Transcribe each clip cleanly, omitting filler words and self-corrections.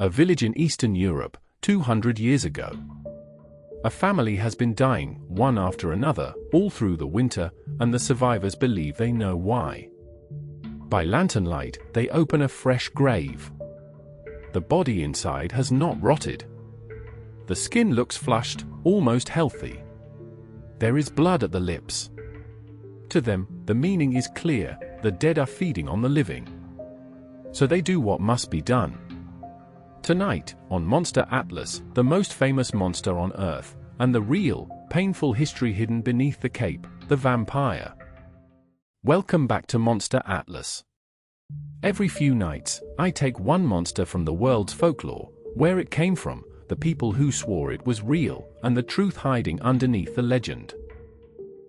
A village in Eastern Europe, 200 years ago. A family has been dying, one after another, all through the winter, and the survivors believe they know why. By lantern light, they open a fresh grave. The body inside has not rotted. The skin looks flushed, almost healthy. There is blood at the lips. To them, the meaning is clear: the dead are feeding on the living. So they do what must be done. Tonight, on Monster Atlas, the most famous monster on Earth, and the real, painful history hidden beneath the cape, the vampire. Welcome back to Monster Atlas. Every few nights, I take one monster from the world's folklore, where it came from, the people who swore it was real, and the truth hiding underneath the legend.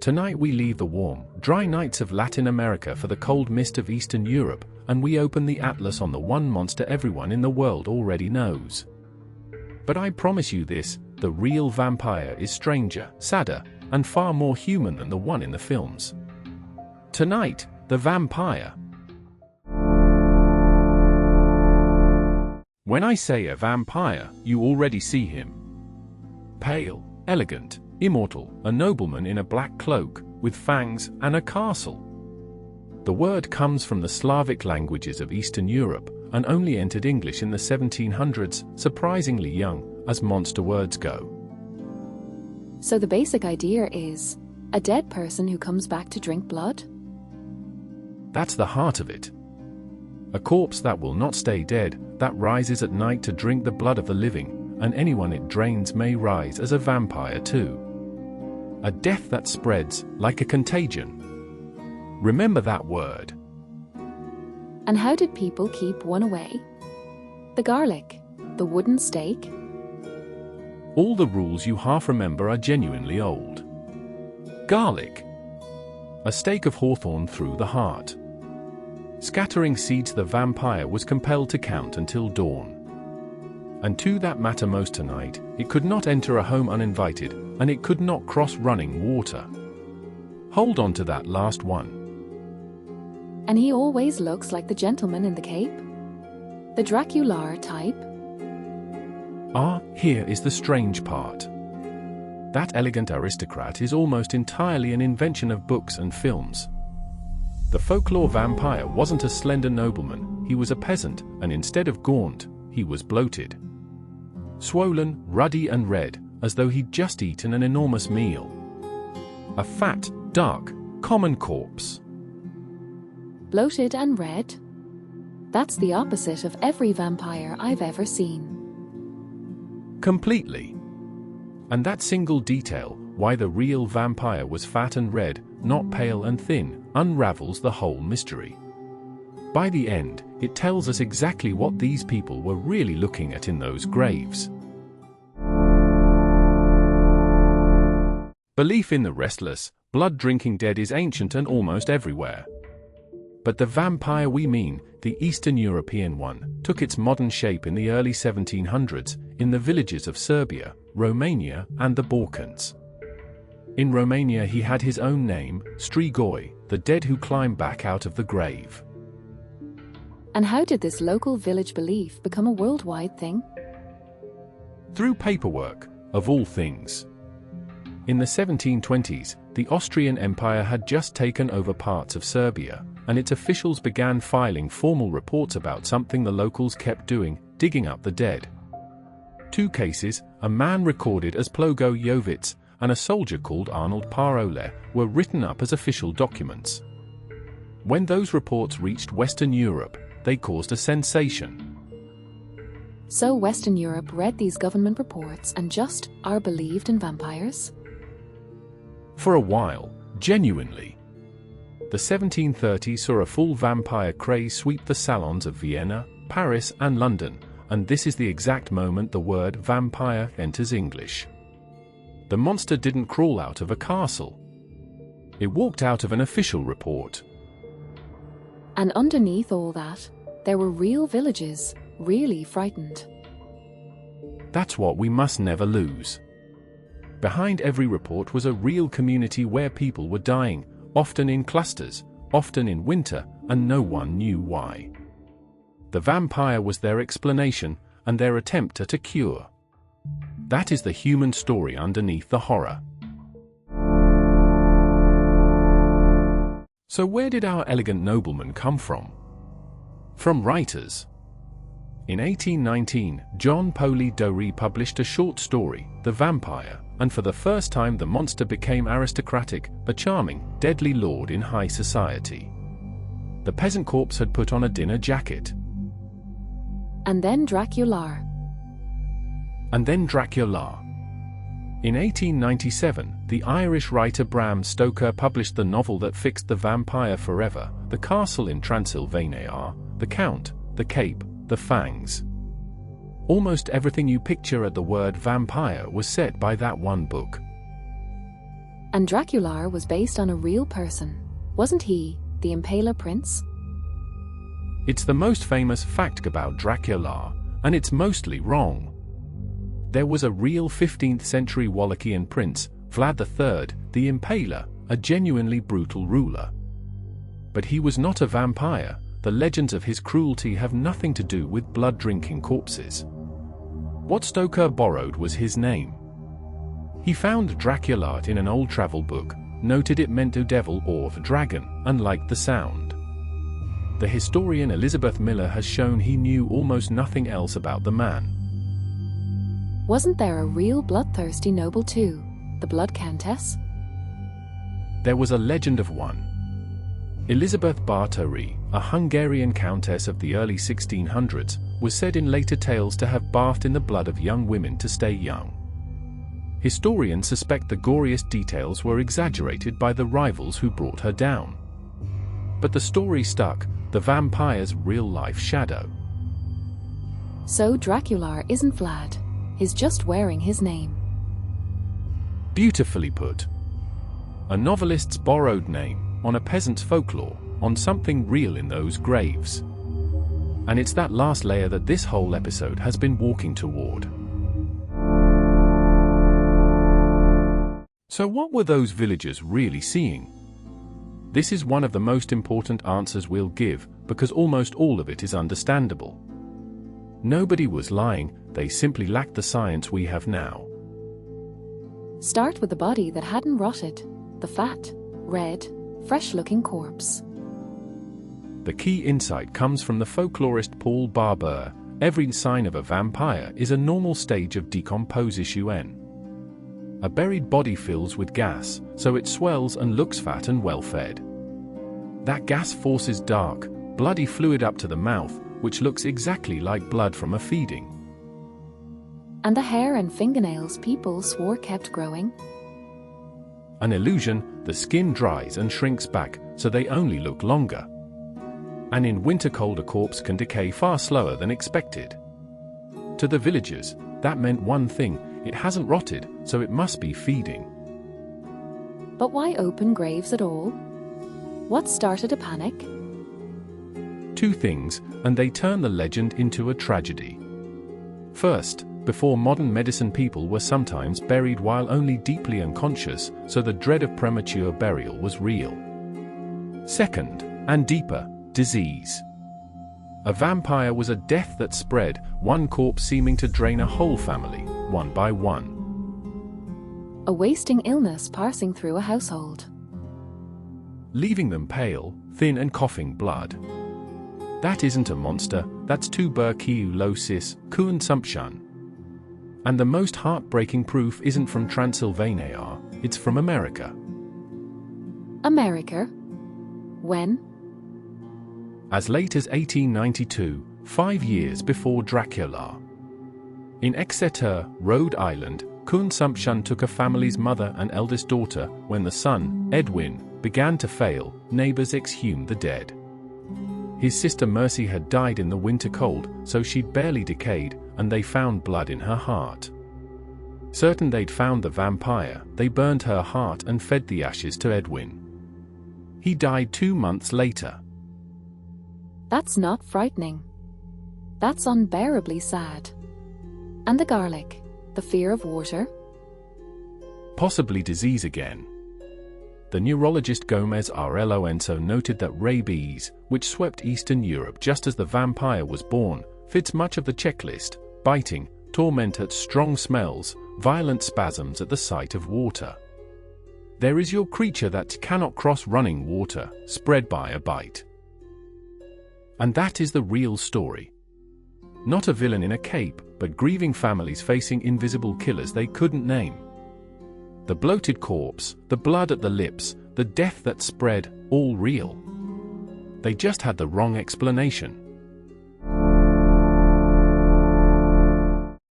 Tonight we leave the warm, dry nights of Latin America for the cold mist of Eastern Europe, and we open the atlas on the one monster everyone in the world already knows. But I promise you this, the real vampire is stranger, sadder, and far more human than the one in the films. Tonight, the vampire. When I say a vampire, you already see him. Pale, elegant, immortal, a nobleman in a black cloak, with fangs, and a castle. The word comes from the Slavic languages of Eastern Europe, and only entered English in the 1700s, surprisingly young, as monster words go. So the basic idea is, a dead person who comes back to drink blood? That's the heart of it. A corpse that will not stay dead, that rises at night to drink the blood of the living, and anyone it drains may rise as a vampire too. A death that spreads, like a contagion. Remember that word. And how did people keep one away? The garlic? The wooden stake? All the rules you half remember are genuinely old. Garlic. A stake of hawthorn through the heart. Scattering seeds, the vampire was compelled to count until dawn. And to that matter most tonight, it could not enter a home uninvited, and it could not cross running water. Hold on to that last one. And he always looks like the gentleman in the cape? The Dracula type? Here is the strange part. That elegant aristocrat is almost entirely an invention of books and films. The folklore vampire wasn't a slender nobleman, he was a peasant, and instead of gaunt, he was bloated. Swollen, ruddy and red, as though he'd just eaten an enormous meal. A fat, dark, common corpse. Bloated and red? That's the opposite of every vampire I've ever seen. Completely. And that single detail, why the real vampire was fat and red, not pale and thin, unravels the whole mystery. By the end, it tells us exactly what these people were really looking at in those graves. Belief in the restless, blood-drinking dead is ancient and almost everywhere. But the vampire we mean, the Eastern European one, took its modern shape in the early 1700s, in the villages of Serbia, Romania, and the Balkans. In Romania he had his own name, Strigoi, the dead who climb back out of the grave. And how did this local village belief become a worldwide thing? Through paperwork, of all things. In the 1720s, the Austrian Empire had just taken over parts of Serbia, and its officials began filing formal reports about something the locals kept doing, digging up the dead. 2 cases, a man recorded as Plogo Jovic, and a soldier called Arnold Parole, were written up as official documents. When those reports reached Western Europe, they caused a sensation. So Western Europe read these government reports and just are believed in vampires? For a while, genuinely. The 1730s saw a full vampire craze sweep the salons of Vienna, Paris, and London, and this is the exact moment the word vampire enters English. The monster didn't crawl out of a castle. It walked out of an official report. And underneath all that, there were real villages, really frightened. That's what we must never lose. Behind every report was a real community where people were dying, often in clusters, often in winter, and no one knew why. The vampire was their explanation, and their attempt at a cure. That is the human story underneath the horror. So where did our elegant nobleman come from? From writers. In 1819, John Polidori published a short story, The Vampire, and for the first time the monster became aristocratic, a charming, deadly lord in high society. The peasant corpse had put on a dinner jacket. And then Dracula. And then Dracula. In 1897, the Irish writer Bram Stoker published the novel that fixed the vampire forever, The Castle in Transylvania, The Count, The Cape, The Fangs. Almost everything you picture at the word vampire was set by that one book. And Dracula was based on a real person, wasn't he, the Impaler Prince? It's the most famous fact about Dracula, and it's mostly wrong. There was a real 15th century Wallachian prince, Vlad III, the Impaler, a genuinely brutal ruler. But he was not a vampire. The legends of his cruelty have nothing to do with blood-drinking corpses. What Stoker borrowed was his name. He found Dracula in an old travel book, noted it meant the devil or the dragon, and liked the sound. The historian Elizabeth Miller has shown he knew almost nothing else about the man. Wasn't there a real bloodthirsty noble too, the Blood Countess? There was a legend of one. Elizabeth Báthory, a Hungarian countess of the early 1600s, was said in later tales to have bathed in the blood of young women to stay young. Historians suspect the goriest details were exaggerated by the rivals who brought her down. But the story stuck, the vampire's real-life shadow. So Dracula isn't Vlad, he's just wearing his name. Beautifully put. A novelist's borrowed name, on a peasant's folklore, on something real in those graves. And it's that last layer that this whole episode has been walking toward. So what were those villagers really seeing? This is one of the most important answers we'll give, because almost all of it is understandable. Nobody was lying, they simply lacked the science we have now. Start with the body that hadn't rotted, the fat, red, fresh-looking corpse. The key insight comes from the folklorist Paul Barber. Every sign of a vampire is a normal stage of decomposition. A buried body fills with gas, so it swells and looks fat and well-fed. That gas forces dark, bloody fluid up to the mouth, which looks exactly like blood from a feeding. And the hair and fingernails people swore kept growing? An illusion, the skin dries and shrinks back, so they only look longer. And in winter cold a corpse can decay far slower than expected. To the villagers, that meant one thing, it hasn't rotted, so it must be feeding. But why open graves at all? What started a panic? Two things, and they turn the legend into a tragedy. First, before modern medicine people were sometimes buried while only deeply unconscious, so the dread of premature burial was real. Second, and deeper, disease. A vampire was a death that spread, one corpse seeming to drain a whole family, one by one. A wasting illness passing through a household. Leaving them pale, thin and coughing blood. That isn't a monster, that's tuberculosis, consumption. And the most heartbreaking proof isn't from Transylvania, it's from America. America? When? As late as 1892, 5 years before Dracula. In Exeter, Rhode Island, consumption took a family's mother and eldest daughter. When the son, Edwin, began to fail, neighbors exhumed the dead. His sister Mercy had died in the winter cold, so she'd barely decayed, and they found blood in her heart. Certain they'd found the vampire, they burned her heart and fed the ashes to Edwin. He died 2 months later. That's not frightening. That's unbearably sad. And the garlic, the fear of water? Possibly disease again. The neurologist Gomez R. Lorenzo noted that rabies, which swept Eastern Europe just as the vampire was born, fits much of the checklist, biting, torment at strong smells, violent spasms at the sight of water. There is your creature that cannot cross running water, spread by a bite. And that is the real story. Not a villain in a cape, but grieving families facing invisible killers they couldn't name. The bloated corpse, the blood at the lips, the death that spread, all real. They just had the wrong explanation.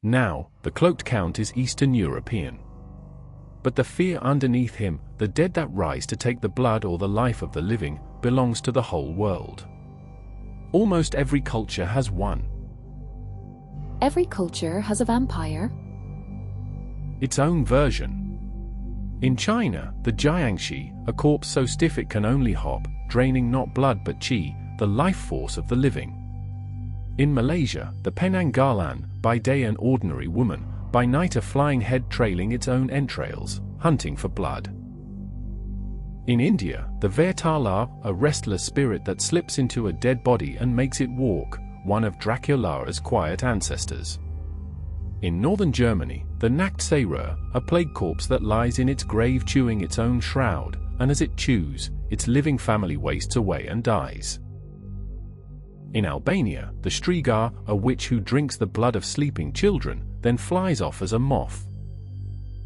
Now, the cloaked count is Eastern European. But the fear underneath him, the dead that rise to take the blood or the life of the living, belongs to the whole world. Almost every culture has one. Every culture has a vampire. Its own version. In China, the Jiangshi, a corpse so stiff it can only hop, draining not blood but qi, the life force of the living. In Malaysia, the Penanggalan, by day an ordinary woman, by night a flying head trailing its own entrails, hunting for blood. In India, the Vetala, a restless spirit that slips into a dead body and makes it walk, one of Dracula's quiet ancestors. In northern Germany, the Nachzehrer, a plague corpse that lies in its grave chewing its own shroud, and as it chews, its living family wastes away and dies. In Albania, the Striga, a witch who drinks the blood of sleeping children, then flies off as a moth.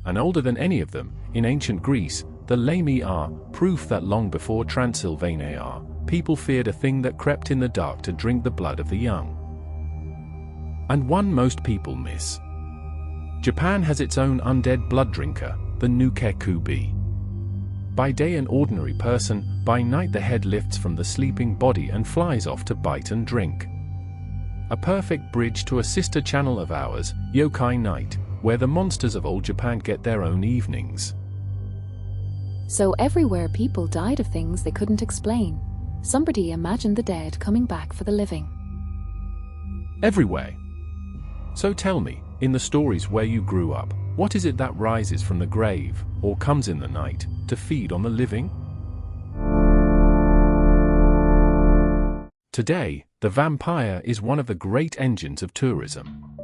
And older than any of them, in ancient Greece, the Lami are proof that long before Transylvania, people feared a thing that crept in the dark to drink the blood of the young. And one most people miss. Japan has its own undead blood drinker, the Nuke-Kubi. By day an ordinary person, by night the head lifts from the sleeping body and flies off to bite and drink. A perfect bridge to a sister channel of ours, Yokai Night, where the monsters of old Japan get their own evenings. So everywhere people died of things they couldn't explain. Somebody imagined the dead coming back for the living. Everywhere. So tell me, in the stories where you grew up, what is it that rises from the grave, or comes in the night, to feed on the living? Today, the vampire is one of the great engines of tourism.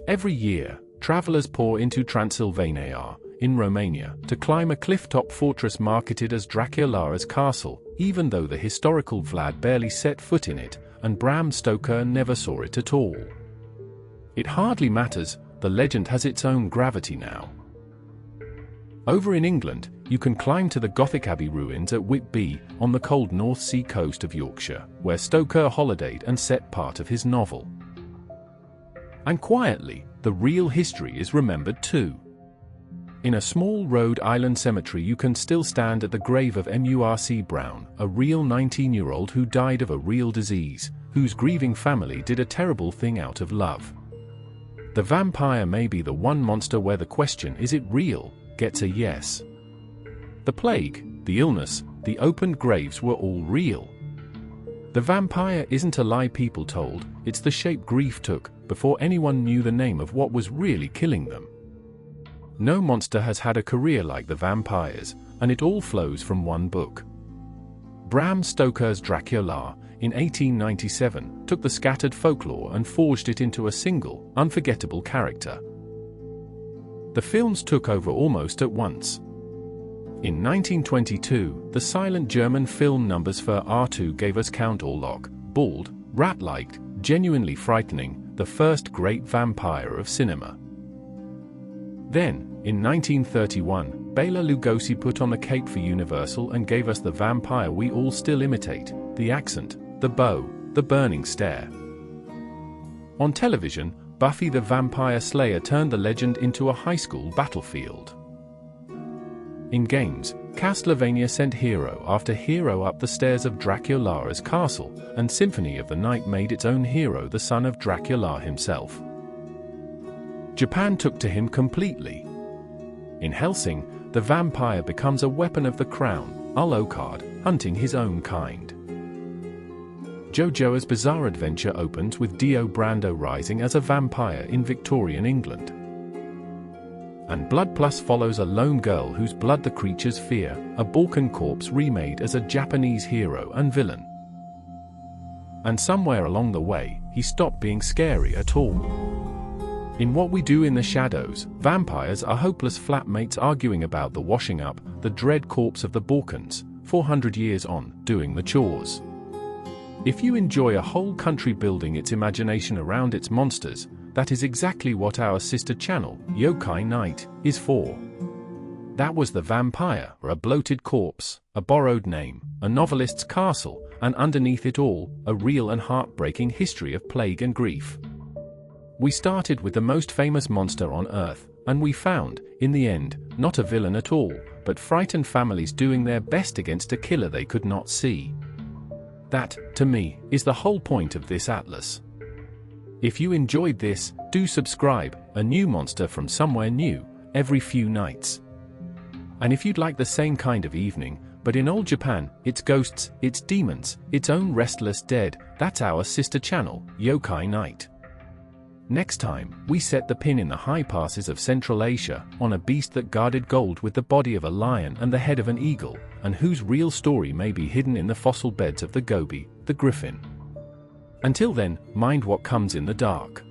Every year, travelers pour into Transylvania, in Romania, to climb a cliff-top fortress marketed as Dracula's castle, even though the historical Vlad barely set foot in it, and Bram Stoker never saw it at all. It hardly matters, the legend has its own gravity now. Over in England, you can climb to the Gothic Abbey ruins at Whitby, on the cold North Sea coast of Yorkshire, where Stoker holidayed and set part of his novel. And quietly, the real history is remembered too. In a small Rhode Island cemetery you can still stand at the grave of Murc Brown, a real 19-year-old who died of a real disease, whose grieving family did a terrible thing out of love. The vampire may be the one monster where the question "is it real?" gets a yes. The plague, the illness, the opened graves were all real. The vampire isn't a lie people told, it's the shape grief took, before anyone knew the name of what was really killing them. No monster has had a career like the vampires, and it all flows from one book. Bram Stoker's Dracula, in 1897, took the scattered folklore and forged it into a single, unforgettable character. The films took over almost at once. In 1922, the silent German film Numbers für R2 gave us Count Orlok, bald, rat-like, genuinely frightening, the first great vampire of cinema. Then, in 1931, Bela Lugosi put on the cape for Universal and gave us the vampire we all still imitate, the accent, the bow, the burning stare. On television, Buffy the Vampire Slayer turned the legend into a high school battlefield. In games, Castlevania sent hero after hero up the stairs of Dracula's castle, and Symphony of the Night made its own hero the son of Dracula himself. Japan took to him completely. In Hellsing, the vampire becomes a weapon of the crown, Alucard, hunting his own kind. JoJo's Bizarre Adventure opens with Dio Brando rising as a vampire in Victorian England. And Blood Plus follows a lone girl whose blood the creatures fear, a Balkan corpse remade as a Japanese hero and villain. And somewhere along the way, he stopped being scary at all. In What We Do in the Shadows, vampires are hopeless flatmates arguing about the washing up, the dread corpse of the Balkans, 400 years on, doing the chores. If you enjoy a whole country building its imagination around its monsters, that is exactly what our sister channel, Yokai Night, is for. That was The Vampire, or a bloated corpse, a borrowed name, a novelist's castle, and underneath it all, a real and heartbreaking history of plague and grief. We started with the most famous monster on Earth, and we found, in the end, not a villain at all, but frightened families doing their best against a killer they could not see. That, to me, is the whole point of this atlas. If you enjoyed this, do subscribe, a new monster from somewhere new, every few nights. And if you'd like the same kind of evening, but in old Japan, it's ghosts, it's demons, its own restless dead, that's our sister channel, Yokai Night. Next time, we set the pin in the high passes of Central Asia, on a beast that guarded gold with the body of a lion and the head of an eagle, and whose real story may be hidden in the fossil beds of the Gobi, the griffin. Until then, mind what comes in the dark.